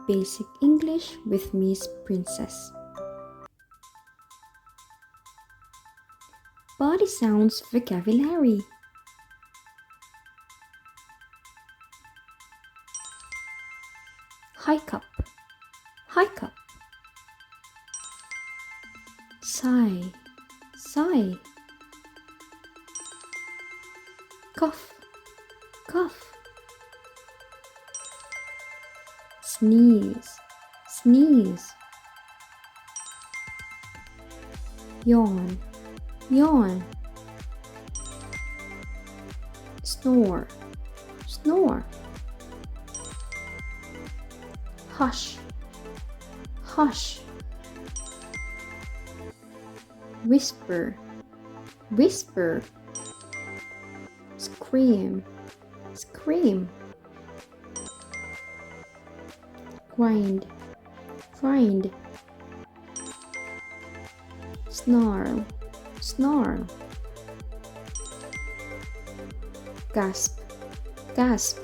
Basic English with Miss Princess. Body Sounds Vocabulary. Hike up, hike up. Sigh, sigh. Cough, cough. Sneeze, sneeze. Yawn, yawn. Snore, snore. Hush, hush. Whisper, whisper. Scream, scream. Grind, grind. Snarl, snarl. Gasp, gasp.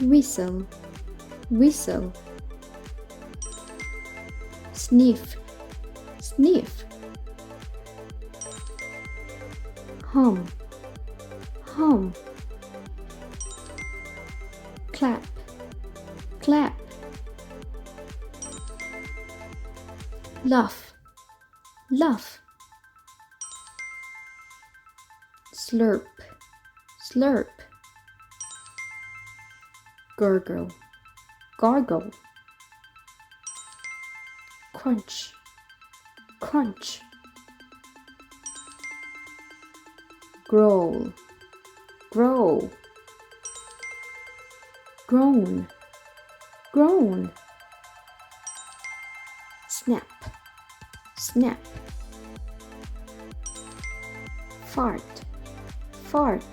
Whistle, whistle. Sniff, sniff. Hum, hum. Clap, clap. Laugh, laugh. Slurp, slurp. Gurgle, gargle. Crunch, crunch. Growl, growl. Groan, groan. Snap, snap. Fart, fart.